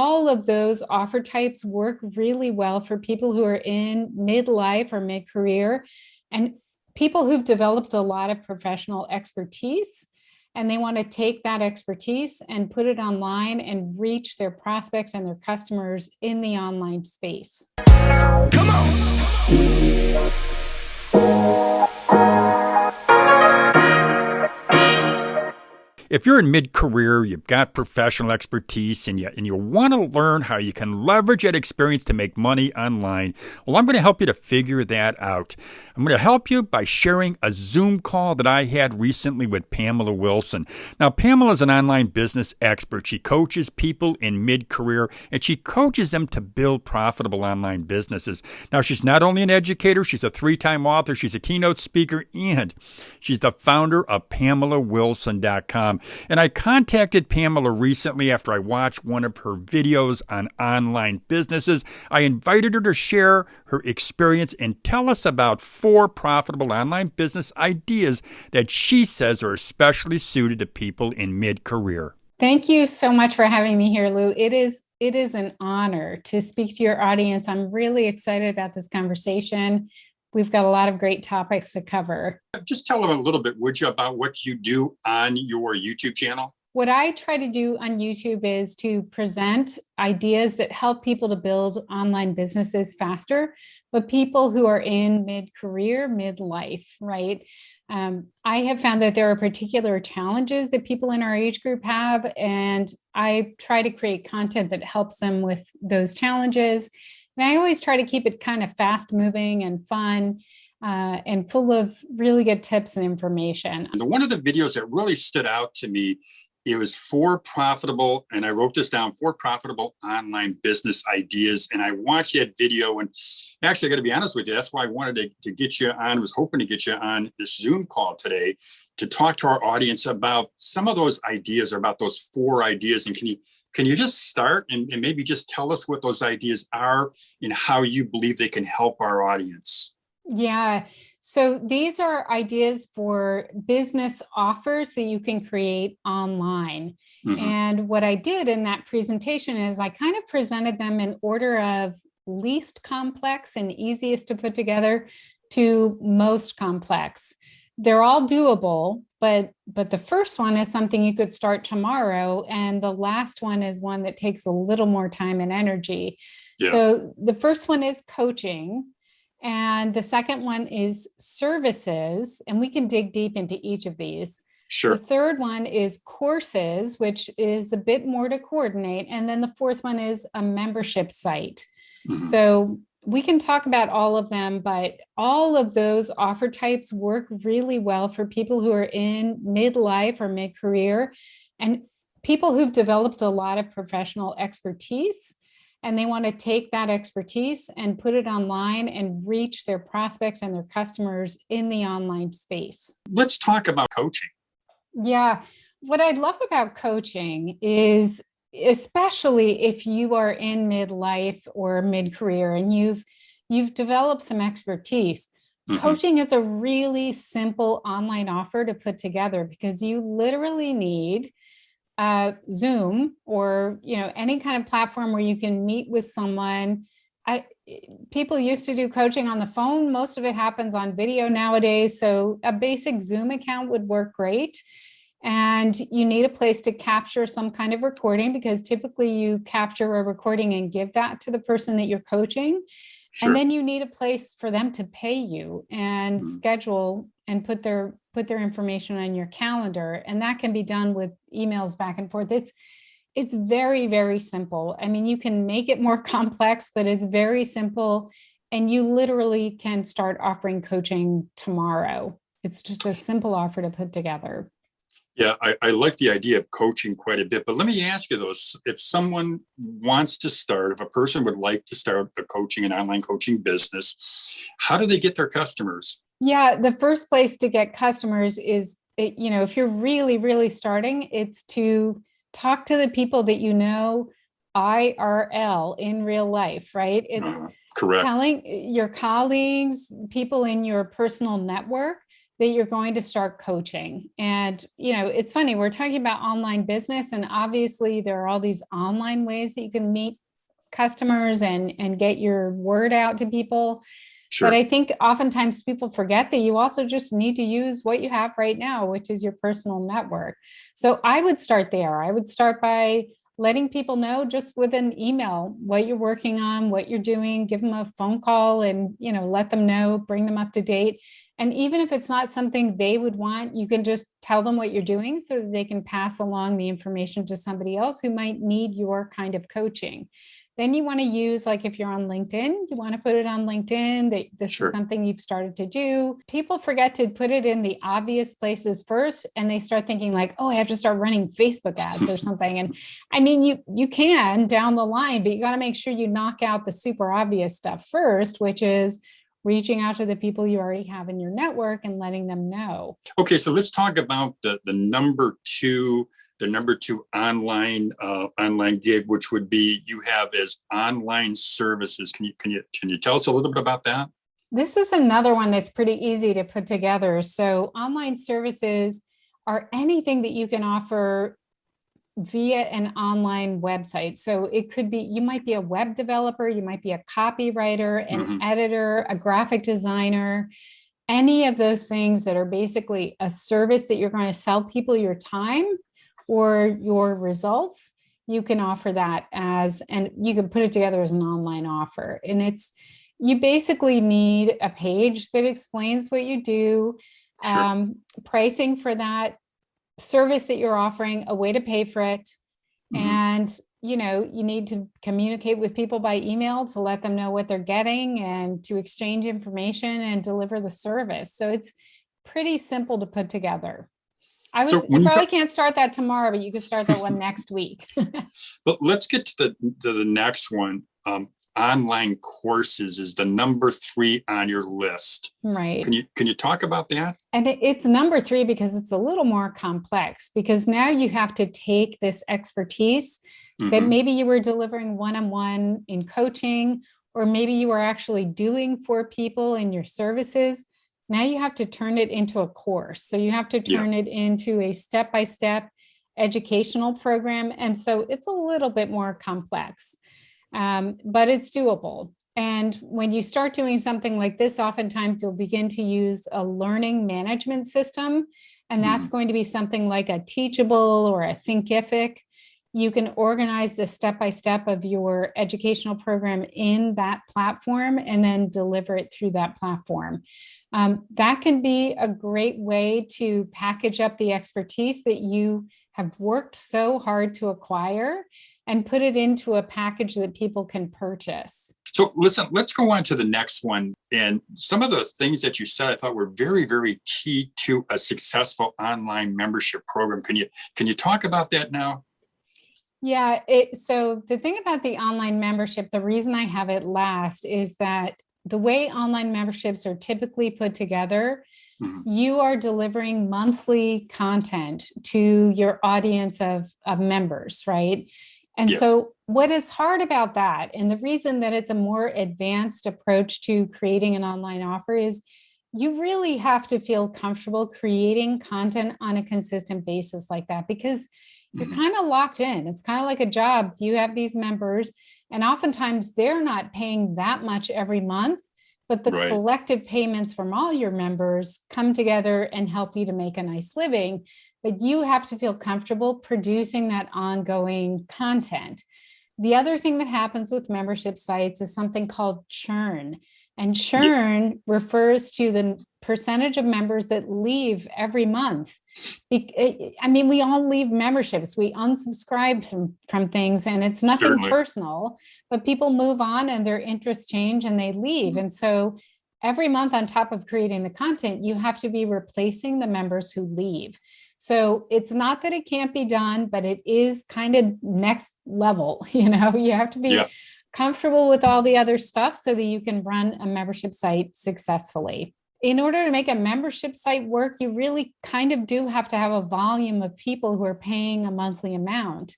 All of those offer types work really well for people who are in midlife or mid-career and people who've developed a lot of professional expertise. And they want to take that expertise and put it online and reach their prospects and their customers in the online space. Come on. If you're in mid-career, you've got professional expertise, and you want to learn how you can leverage that experience to make money online, well, I'm going to help you to figure that out. I'm going to help you by sharing a Zoom call that I had recently with Pamela Wilson. Now, Pamela is an online business expert. She coaches people in mid-career, and she coaches them to build profitable online businesses. Now, she's not only an educator, she's a 3-time author, she's a keynote speaker, and she's the founder of PamelaWilson.com. And I contacted Pamela recently after I watched one of her videos on online businesses. I invited her to share her experience and tell us about 4 profitable online business ideas that she says are especially suited to people in mid-career. Thank you so much for having me here, Lou. It is an honor to speak to your audience. I'm really excited about this conversation. We've got a lot of great topics to cover. Just tell them a little bit, would you, about what you do on your YouTube channel? What I try to do on YouTube is to present ideas that help people to build online businesses faster, but people who are in mid-career, midlife, right? I have found that there are particular challenges that people in our age group have, and I try to create content that helps them with those challenges. And I always try to keep it kind of fast moving and fun and full of really good tips and information. One of the videos that really stood out to me, it was 4 profitable, and I wrote this down, 4 profitable online business ideas. And I watched that video, and actually, I got to be honest with you, that's why I wanted to get you on, was hoping to get you on this Zoom call today to talk to our audience about some of those ideas, or about those 4 ideas. And can you just start and maybe just tell us what those ideas are and how you believe they can help our audience? Yeah. So these are ideas for business offers that you can create online. Mm-hmm. And what I did in that presentation is I kind of presented them in order of least complex and easiest to put together to most complex. They're all doable, but the first one is something you could start tomorrow. And the last one is one that takes a little more time and energy. Yeah. So the first one is coaching. And the second one is services, and we can dig deep into each of these. Sure. The third one is courses, which is a bit more to coordinate. And then the fourth one is a membership site. Mm-hmm. So we can talk about all of them, but all of those offer types work really well for people who are in midlife or mid-career and people who've developed a lot of professional expertise. And they want to take that expertise and put it online and reach their prospects and their customers in the online space. Let's talk about coaching. Yeah. What I love about coaching is, especially if you are in midlife or mid-career and you've developed some expertise, mm-hmm. Coaching is a really simple online offer to put together because you literally need Zoom or any kind of platform where you can meet with someone. People used to do coaching on the phone. Most of it happens on video nowadays. So a basic Zoom account would work great. And you need a place to capture some kind of recording because typically you capture a recording and give that to the person that you're coaching. Sure. And then you need a place for them to pay you and schedule and put their information on your calendar. And that can be done with emails back and forth. It's very, very simple. I mean, you can make it more complex, but it's very simple. And you literally can start offering coaching tomorrow. It's just a simple offer to put together. Yeah, I like the idea of coaching quite a bit, but let me ask you though, if someone wants to start, if a person would like to start a coaching and online coaching business, how do they get their customers? Yeah, the first place to get customers is, if you're really, really starting, it's to talk to the people that you know IRL in real life, right? It's correct. Telling your colleagues, people in your personal network, that you're going to start coaching. And, it's funny, we're talking about online business, and obviously there are all these online ways that you can meet customers and get your word out to people. But Sure. I think oftentimes people forget that you also just need to use what you have right now, which is your personal network. So I would start there. I would start by letting people know just with an email what you're working on, what you're doing, give them a phone call and, let them know, bring them up to date. And even if it's not something they would want, you can just tell them what you're doing so that they can pass along the information to somebody else who might need your kind of coaching. Then you want to use, like if you're on LinkedIn, you want to put it on LinkedIn that this is Sure. something you've started to do. People forget to put it in the obvious places first, and they start thinking like, oh, I have to start running Facebook ads or something. And I mean, you can down the line, but you got to make sure you knock out the super obvious stuff first, which is reaching out to the people you already have in your network and letting them know. Okay, so let's talk about the number two online gig, which would be you have as online services. Can you tell us a little bit about that? This is another one that's pretty easy to put together. So online services are anything that you can offer via an online website. So it could be, you might be a web developer, you might be a copywriter, an editor, a graphic designer, any of those things that are basically a service that you're going to sell people your time or your results. You can offer that and you can put it together as an online offer. And you basically need a page that explains what you do, Sure. pricing for that service that you're offering, a way to pay for it. Mhm. And, you need to communicate with people by email to let them know what they're getting and to exchange information and deliver the service. So it's pretty simple to put together. So You when you probably talk, can't start that tomorrow, but you could start that one next week. but let's get to the next one. Online courses is the number three on your list. Right. Can you talk about that? And it's number three because it's a little more complex, because now you have to take this expertise that Hmm. maybe you were delivering one-on-one in coaching, or maybe you were actually doing for people in your services. Now you have to turn it into a course. So you have to Yeah. turn it into a step-by-step educational program. And so it's a little bit more complex, but it's doable. And when you start doing something like this, oftentimes you'll begin to use a learning management system. And that's Mhm. going to be something like a Teachable or a Thinkific. You can organize the step by step of your educational program in that platform and then deliver it through that platform. That can be a great way to package up the expertise that you have worked so hard to acquire and put it into a package that people can purchase. So listen, let's go on to the next one. And some of the things that you said, I thought were very, very key to a successful online membership program. Can you talk about that now? Yeah, so the thing about the online membership, the reason I have it last is that the way online memberships are typically put together, Mhm. you are delivering monthly content to your audience of members, right? And Yes. so, what is hard about that, and the reason that it's a more advanced approach to creating an online offer, is you really have to feel comfortable creating content on a consistent basis like that, because you're Mhm. kind of locked in. It's kind of like a job. You have these members, and oftentimes they're not paying that much every month, but the Right. collective payments from all your members come together and help you to make a nice living. But you have to feel comfortable producing that ongoing content. The other thing that happens with membership sites is something called churn. And Yeah. churn refers to the percentage of members that leave every month. I mean, we all leave memberships, we unsubscribe from things, and it's nothing Certainly. personal, but people move on and their interests change and they leave. And so every month, on top of creating the content, you have to be replacing the members who leave. So it's not that it can't be done, but it is kind of next level. You have to be Yeah. comfortable with all the other stuff so that you can run a membership site successfully. In order to make a membership site work, you really kind of do have to have a volume of people who are paying a monthly amount.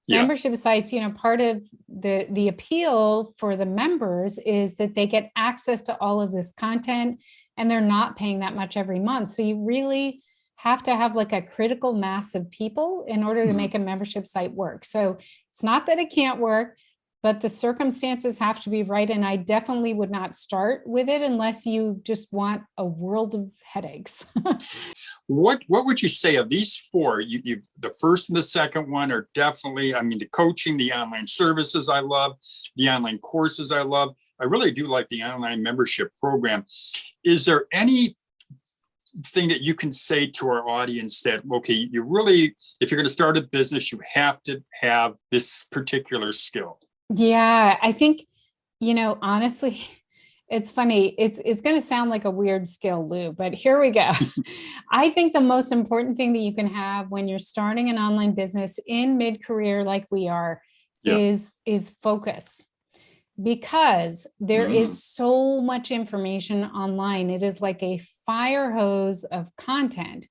Yeah. Membership sites, part of the appeal for the members is that they get access to all of this content and they're not paying that much every month. So you really have to have like a critical mass of people in order to make a membership site work. So it's not that it can't work, but the circumstances have to be right. And I definitely would not start with it unless you just want a world of headaches. What would you say of these four? You the first and the second one are definitely, I mean, the coaching, the online services I love, the online courses I love. I really do like the online membership program. Is there any thing that you can say to our audience that, okay, you really, if you're going to start a business, you have to have this particular skill? Yeah, I think, honestly, it's funny. It's going to sound like a weird skill, Lou, but here we go. I think the most important thing that you can have when you're starting an online business in mid-career like we are Yeah. is focus. Because there is so much information online. It is like a fire hose of content.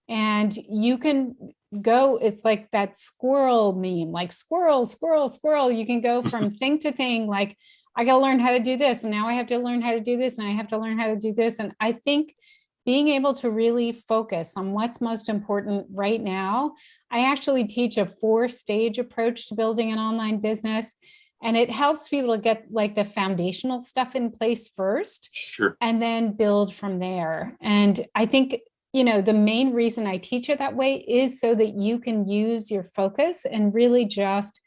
And you can go, it's like that squirrel meme, like squirrel, squirrel, squirrel. You can go from thing to thing, like, I got to learn how to do this. And now I have to learn how to do this. And I have to learn how to do this. And I think being able to really focus on what's most important right now, I actually teach a 4-stage approach to building an online business. And it helps people to get like the foundational stuff in place first, Sure. and then build from there. And I think, the main reason I teach it that way is so that you can use your focus and really just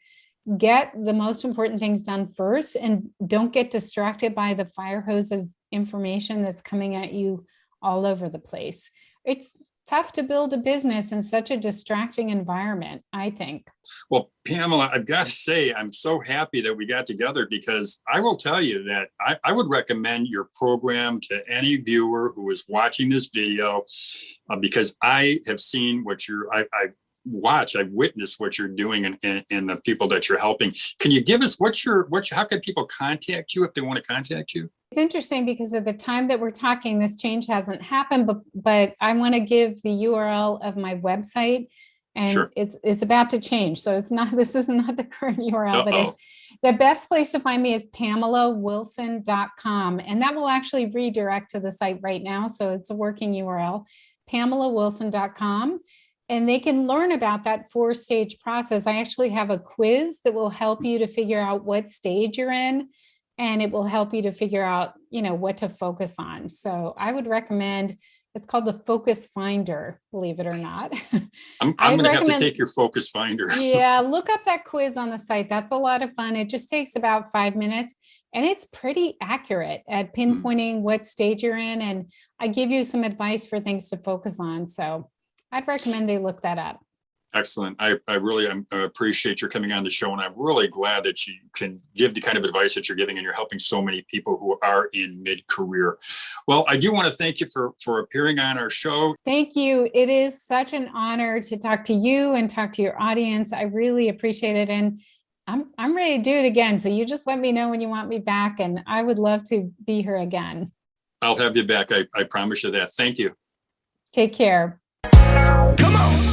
get the most important things done first, and don't get distracted by the fire hose of information that's coming at you all over the place. It's tough to build a business in such a distracting environment, I think. Well, Pamela, I've got to say, I'm so happy that we got together, because I will tell you that I would recommend your program to any viewer who is watching this video, because I have seen what I've witnessed what you're doing and the people that you're helping. Can you give us how can people contact you if they want to contact you? It's interesting because at the time that we're talking, this change hasn't happened, but I want to give the URL of my website, and Sure. it's about to change. So this is not the current URL, but the best place to find me is PamelaWilson.com. And that will actually redirect to the site right now. So it's a working URL, PamelaWilson.com. And they can learn about that 4-stage process. I actually have a quiz that will help you to figure out what stage you're in. And it will help you to figure out, what to focus on. So I would recommend, it's called the Focus Finder, believe it or not. I'm going to have to take your Focus Finder. Yeah, look up that quiz on the site. That's a lot of fun. It just takes about 5 minutes, and it's pretty accurate at pinpointing what stage you're in. And I give you some advice for things to focus on. So I'd recommend they look that up. Excellent. I really appreciate your coming on the show, and I'm really glad that you can give the kind of advice that you're giving, and you're helping so many people who are in mid-career. Well, I do want to thank you for appearing on our show. Thank you. It is such an honor to talk to you and talk to your audience. I really appreciate it. And I'm ready to do it again. So you just let me know when you want me back, and I would love to be here again. I'll have you back. I promise you that. Thank you. Take care. Come on.